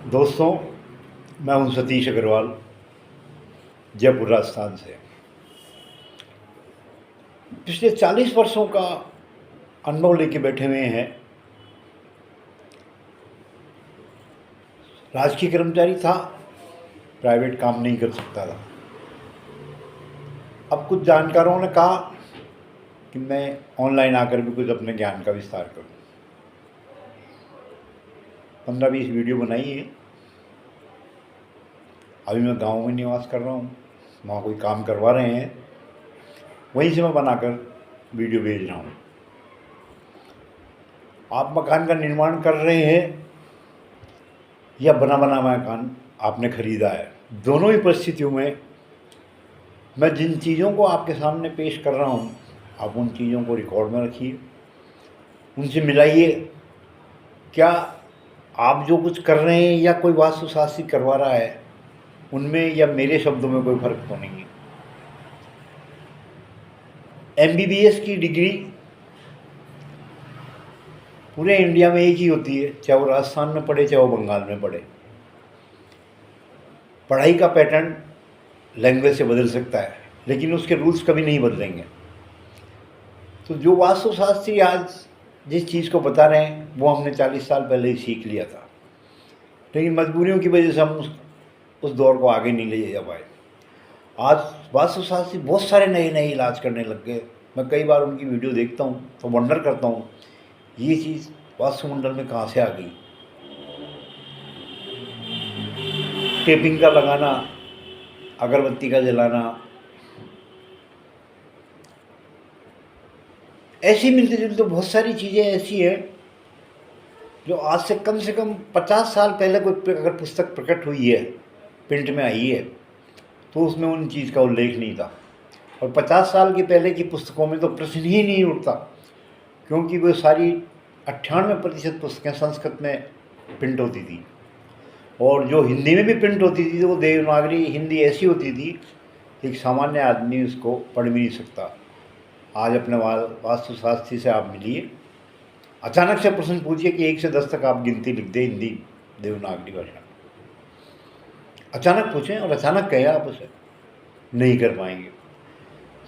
दोस्तों, मैं हूं सतीश अग्रवाल, जयपुर राजस्थान से। पिछले 40 वर्षों का अनुभव लेके बैठे हुए हैं। राजकीय कर्मचारी था, प्राइवेट काम नहीं कर सकता था। अब कुछ जानकारों ने कहा कि मैं ऑनलाइन आकर भी कुछ अपने ज्ञान का विस्तार करूं। 15-20 वीडियो बनाई है। अभी मैं गांव में निवास कर रहा हूं, वहाँ कोई काम करवा रहे हैं, वहीं से मैं बनाकर वीडियो भेज रहा हूं। आप मकान का निर्माण कर रहे हैं या बना बना मकान आपने खरीदा है, दोनों ही परिस्थितियों में मैं जिन चीज़ों को आपके सामने पेश कर रहा हूँ, आप उन चीज़ों को रिकॉर्ड में रखिए, उनसे मिलाइए। क्या आप जो कुछ कर रहे हैं या कोई वास्तुशास्त्री करवा रहा है, उनमें या मेरे शब्दों में कोई फर्क तो नहीं है। MBBS की डिग्री पूरे इंडिया में एक ही होती है, चाहे वो राजस्थान में पढ़े चाहे वो बंगाल में पढ़े। पढ़ाई का पैटर्न लैंग्वेज से बदल सकता है, लेकिन उसके रूल्स कभी नहीं बदलेंगे। तो जो वास्तुशास्त्री आज जिस चीज़ को बता रहे हैं वो हमने 40 साल पहले ही सीख लिया था, लेकिन मजबूरियों की वजह से हम उस दौर को आगे नहीं ले जा पाए। आज वास्तुशास्त्री बहुत सारे नए नए इलाज करने लग गए। मैं कई बार उनकी वीडियो देखता हूँ तो वंडर करता हूँ, ये चीज़ वास्तुमंडल में कहाँ से आ गई। टेपिंग का लगाना, अगरबत्ती का जलाना, ऐसी मिलते जुलते बहुत सारी चीज़ें ऐसी हैं जो आज से कम 50 साल पहले कोई अगर पुस्तक प्रकट हुई है, प्रिंट में आई है, तो उसमें उन चीज़ का उल्लेख नहीं था। और 50 साल के पहले की पुस्तकों में तो प्रश्न ही नहीं उठता, क्योंकि वो सारी 98% पुस्तकें संस्कृत में प्रिंट होती थी, और जो हिंदी में भी प्रिंट होती थी तो वो देवनागरी हिंदी ऐसी होती थी एक सामान्य आदमी उसको पढ़ भी नहीं सकता। आज अपने वास्तुशास्त्री से आप मिलिए, अचानक से प्रश्न पूछिए कि 1 से 10 तक आप गिनती लिख दें हिंदी देवनागरी भाषा। अचानक पूछें और अचानक कहें, आप उसे नहीं कर पाएंगे।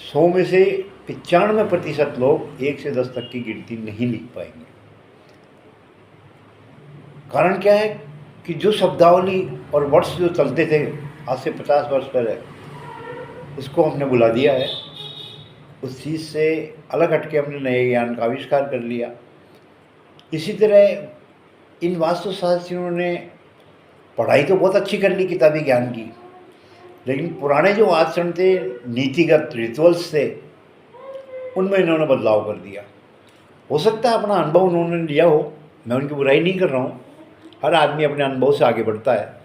100 में से 95% लोग 1 से 10 तक की गिनती नहीं लिख पाएंगे। कारण क्या है कि जो शब्दावली और वर्ड्स जो चलते थे आज से 50 वर्ष पहले, उसको हमने बुला दिया है। उस चीज़ से अलग हटके हमने नए ज्ञान का आविष्कार कर लिया। इसी तरह इन वास्तुशास्त्रियों ने पढ़ाई तो बहुत अच्छी कर ली किताबी ज्ञान की, लेकिन पुराने जो आचरण थे, नीतिगत रिचुअल्स थे, उनमें इन्होंने बदलाव कर दिया। हो सकता है अपना अनुभव उन्होंने लिया हो, मैं उनकी बुराई नहीं कर रहा हूँ। हर आदमी अपने अनुभव से आगे बढ़ता है।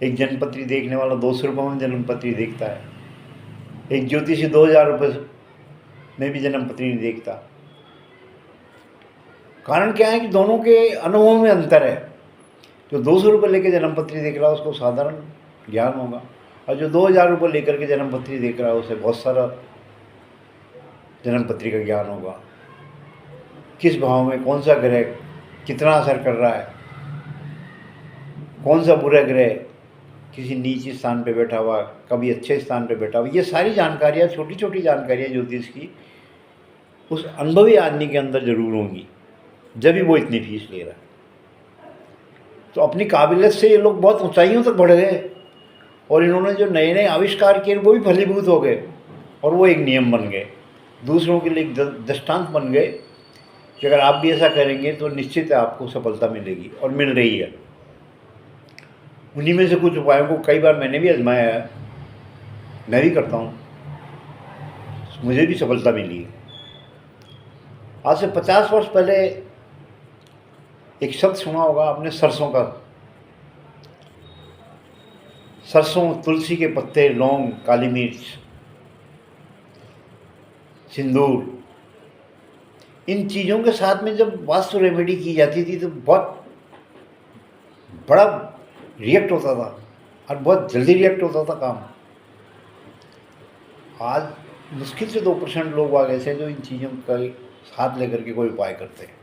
एक जन्मपत्री देखने वाला 200 रुपये में जन्मपत्री देखता है, एक ज्योतिषी 2000 रुपये में भी जन्मपत्री नहीं देखता। कारण क्या है कि दोनों के अनुभव में अंतर है। जो 200 रुपये लेकर जन्मपत्री देख रहा है उसको साधारण ज्ञान होगा, और जो 2000 रुपये लेकर के जन्मपत्री देख रहा है उसे बहुत सारा जन्मपत्री का ज्ञान होगा। किस भाव में कौन सा ग्रह कितना असर कर रहा है, कौन सा बुरा ग्रह किसी नीचे स्थान पे बैठा हुआ, कभी अच्छे स्थान पे बैठा हुआ, ये सारी जानकारियाँ, छोटी छोटी जानकारियाँ ज्योतिष की उस अनुभवी आदमी के अंदर जरूर होंगी, जब भी वो इतनी फीस ले रहा है। तो अपनी काबिलियत से ये लोग बहुत ऊंचाइयों तक बढ़ गए, और इन्होंने जो नए नए आविष्कार किए वो भी फलीभूत हो गए, और वो एक नियम बन गए, दूसरों के लिए एक दृष्टांत बन गए कि अगर आप भी ऐसा करेंगे तो निश्चित है आपको सफलता मिलेगी, और मिल रही है। उन्हीं में से कुछ उपायों को कई बार मैंने भी आजमाया है, मैं भी करता हूँ, मुझे भी सफलता मिली है। आज से 50 वर्ष पहले एक शब्द सुना होगा आपने, सरसों का। सरसों, तुलसी के पत्ते, लौंग, काली मिर्च, सिंदूर, इन चीज़ों के साथ में जब वास्तु रेमेडी की जाती थी तो बहुत बड़ा रिएक्ट होता था, और बहुत जल्दी रिएक्ट होता था काम। आज मुश्किल से 2% लोग आ गए थे जो इन चीज़ों का साथ लेकर के कोई उपाय करते हैं।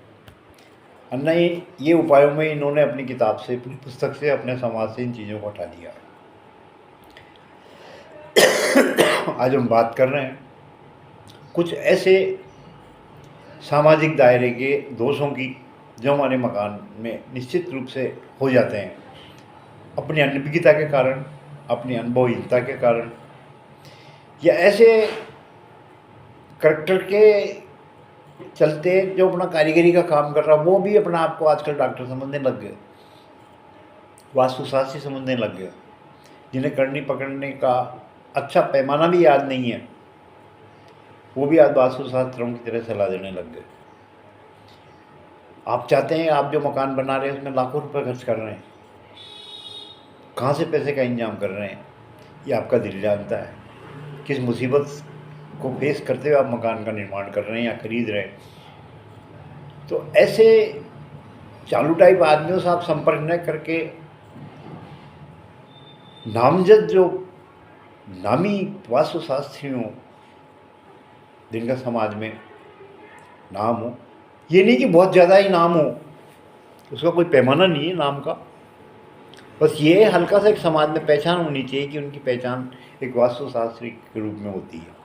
नहीं, ये उपायों में इन्होंने अपनी किताब से, अपनी पुस्तक से, अपने समाज से इन चीज़ों को हटा दिया। आज हम बात कर रहे हैं कुछ ऐसे सामाजिक दायरे के दोषों की जो हमारे मकान में निश्चित रूप से हो जाते हैं, अपनी अनभिज्ञता के कारण, अपनी अनुभवहीनता के कारण, या ऐसे करैक्टर के चलते जो अपना कारीगरी का काम कर रहा, वो भी अपना आप को आजकल डॉक्टर समझने लग गए, वास्तुशास्त्री समझने लग गए, जिन्हें करनी पकड़ने का अच्छा पैमाना भी याद नहीं है, वो भी आज वास्तुशास्त्रों की तरह सलाह देने लग गए। आप चाहते हैं, आप जो मकान बना रहे हैं उसमें लाखों रुपए खर्च कर रहे हैं, कहाँ से पैसे का इंतजाम कर रहे हैं, ये आपका दिल जानता है। किस मुसीबत को फेस करते हुए आप मकान का निर्माण कर रहे हैं या खरीद रहे हैं। तो ऐसे चालू टाइप आदमियों से आप संपर्क न करके नामजद जो नामी वास्तुशास्त्रियों जिनका समाज में नाम हो, ये नहीं कि बहुत ज़्यादा ही नाम हो, उसका कोई पैमाना नहीं है नाम का, बस ये हल्का सा एक समाज में पहचान होनी चाहिए कि उनकी पहचान एक वास्तुशास्त्री के रूप में होती है।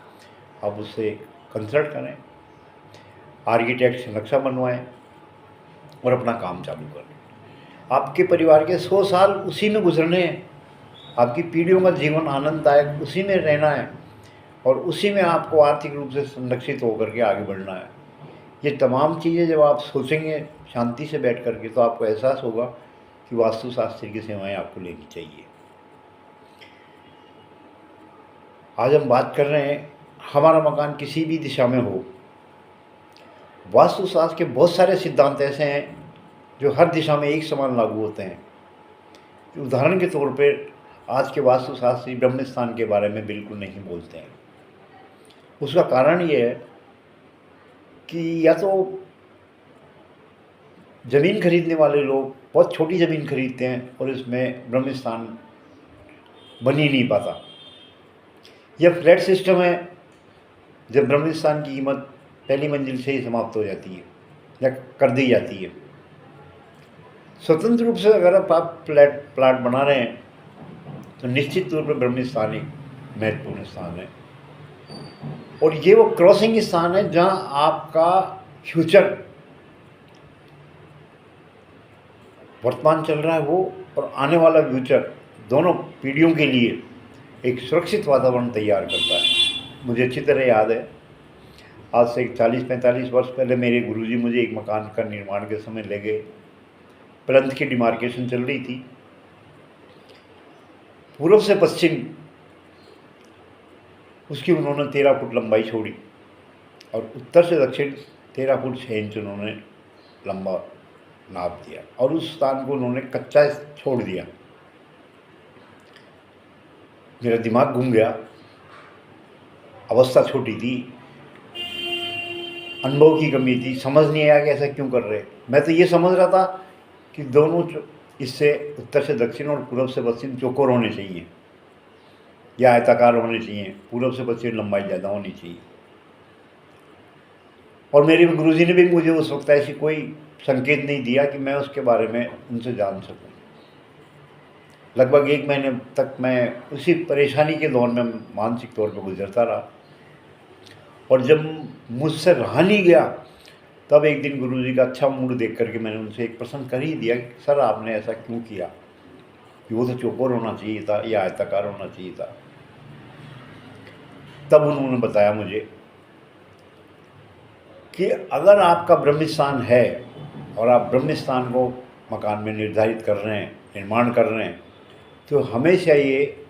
आप उससे कंसल्ट करें, आर्किटेक्ट से नक्शा बनवाएं और अपना काम चालू करें। आपके परिवार के 100 साल उसी में गुजरने हैं, आपकी पीढ़ियों का जीवन आनंददायक उसी में रहना है और उसी में आपको आर्थिक रूप से संरक्षित होकर के आगे बढ़ना है। ये तमाम चीज़ें जब आप सोचेंगे शांति से बैठ करके, तो आपको एहसास होगा कि वास्तुशास्त्री की सेवाएं आपको लेनी चाहिए। आज हम बात कर रहे हैं, हमारा मकान किसी भी दिशा में हो, वास्तुशास्त्र के बहुत सारे सिद्धांत ऐसे हैं जो हर दिशा में एक समान लागू होते हैं। उदाहरण के तौर पर आज के वास्तुशास्त्री ब्रह्मस्थान के बारे में बिल्कुल नहीं बोलते हैं। उसका कारण ये है कि या तो ज़मीन खरीदने वाले लोग बहुत छोटी ज़मीन खरीदते हैं और इसमें ब्रह्मस्थान बन ही नहीं पाता, या फ्लैट सिस्टम है जब ब्रह्मस्थान की कीमत पहली मंजिल से ही समाप्त हो जाती है या कर दी जाती है। स्वतंत्र रूप से अगर आप प्लाट बना रहे हैं तो निश्चित तौर पर ब्रह्मस्थान एक महत्वपूर्ण स्थान है, और ये वो क्रॉसिंग स्थान है जहां आपका फ्यूचर, वर्तमान चल रहा है वो और आने वाला फ्यूचर, दोनों पीढ़ियों के लिए एक सुरक्षित वातावरण तैयार करता है। मुझे अच्छी तरह याद है, आज से 40-45 वर्ष पहले मेरे गुरुजी मुझे एक मकान का निर्माण के समय ले गए। प्रांत की डिमार्केशन चल रही थी, पूर्व से पश्चिम उसकी उन्होंने 13 फुट लंबाई छोड़ी और उत्तर से दक्षिण 13 फुट 6 इंच उन्होंने लंबा नाप दिया, और उस स्थान को उन्होंने कच्चा छोड़ दिया। मेरा दिमाग घूम गया, अवस्था छोटी थी, अनुभव की कमी थी, समझ नहीं आया कि ऐसा क्यों कर रहे। मैं तो ये समझ रहा था कि दोनों इससे उत्तर से दक्षिण और पूर्व से पश्चिम चौकोर होने चाहिए या आयताकार होने चाहिए, पूर्व से पश्चिम लंबाई ज़्यादा होनी चाहिए। और मेरे गुरुजी ने भी मुझे उस वक्त ऐसी कोई संकेत नहीं दिया कि मैं उसके बारे में उनसे जान सकूं। लगभग 1 महीने तक मैं उसी परेशानी के दौर में मानसिक तौर पर गुजरता रहा, और जब मुझसे रहा नहीं गया तब एक दिन गुरुजी का अच्छा मूड देख करके मैंने उनसे एक प्रश्न कर ही दिया कि सर आपने ऐसा क्यों किया, कि वो तो चौकोर होना चाहिए था या आयताकार होना चाहिए था। तब उन्होंने बताया मुझे कि अगर आपका ब्रह्मस्थान है और आप ब्रह्मस्थान को मकान में निर्धारित कर रहे हैं, निर्माण कर रहे हैं, तो हमेशा ये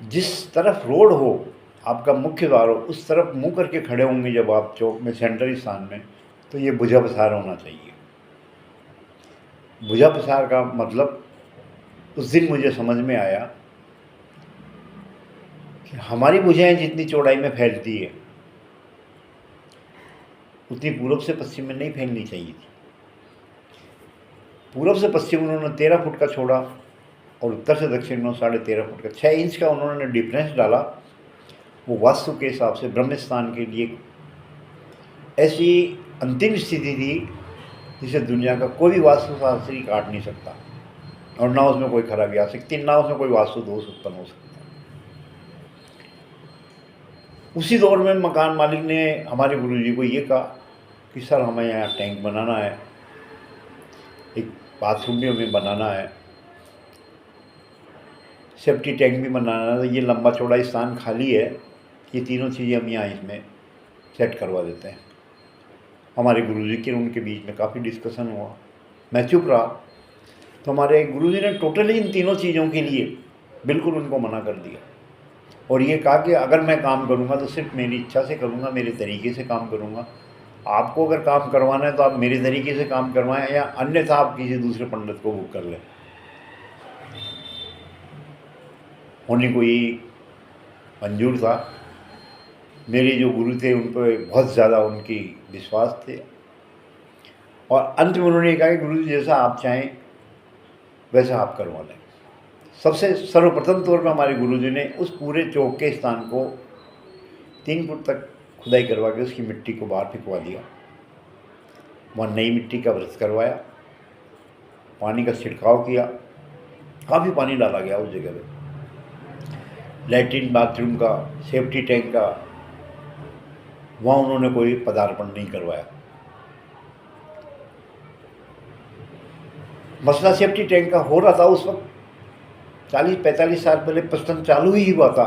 जिस तरफ रोड हो, आपका मुख्य द्वार हो, उस तरफ मुंह करके खड़े होंगे जब आप चौक में, सेंट्रल स्थान में, तो ये भुजा पसार होना चाहिए। भुजा पसार का मतलब उस दिन मुझे समझ में आया कि हमारी भुजाएं जितनी चौड़ाई में फैलती है उतनी पूर्व से पश्चिम में नहीं फैलनी चाहिए थी। पूर्व से पश्चिम उन्होंने 13 फुट का छोड़ा और उत्तर से दक्षिण में 13.5 फुट का, 6 इंच का उन्होंने डिफरेंस डाला। वो वास्तु के हिसाब से ब्रह्मस्थान के लिए ऐसी अंतिम स्थिति थी जिसे दुनिया का कोई भी वास्तुशास्त्री काट नहीं सकता, और ना उसमें कोई खराबी आ सकती, ना उसमें कोई वास्तु दोष उत्पन्न हो सकता। उसी दौर में मकान मालिक ने हमारे गुरुजी को ये कहा कि सर हमें यहाँ टैंक बनाना है, एक बाथरूम भी हमें बनाना है, सेफ्टी टैंक भी बनाना है, ये लंबा चौड़ा स्थान खाली है, ये तीनों चीज़ें हम यहाँ इसमें सेट करवा देते हैं। हमारे गुरुजी के उनके बीच में काफ़ी डिस्कशन हुआ, मैं चुप रहा, तो हमारे गुरुजी ने टोटली इन तीनों चीज़ों के लिए बिल्कुल उनको मना कर दिया, और ये कहा कि अगर मैं काम करूँगा तो सिर्फ मेरी इच्छा से करूँगा, मेरे तरीके से काम करूँगा। आपको अगर काम करवाना है तो आप मेरे तरीके से काम करवाएं, या अन्यथा आप किसी दूसरे पंडित को बुक कर लें। उन्हीं को ये मंजूर था। मेरे जो गुरु थे उन पर बहुत ज़्यादा उनकी विश्वास थे, और अंत में उन्होंने कहा कि गुरु जी जैसा आप चाहें वैसा आप करवा लें। सबसे सर्वप्रथम तौर पर हमारे गुरुजी ने उस पूरे चौक के स्थान को 3 फुट तक खुदाई करवा के उसकी मिट्टी को बाहर फेंकवा दिया, वहाँ नई मिट्टी का व्रत करवाया, पानी का छिड़काव किया, काफ़ी पानी डाला गया उस जगह पे, लैट्रिन बाथरूम का, सेफ्टी टैंक का, वहाँ उन्होंने कोई पदार्पण नहीं करवाया। मसला सेफ्टी टैंक का हो रहा था उस वक्त, 40-45 साल पहले प्रश्न चालू ही हुआ था।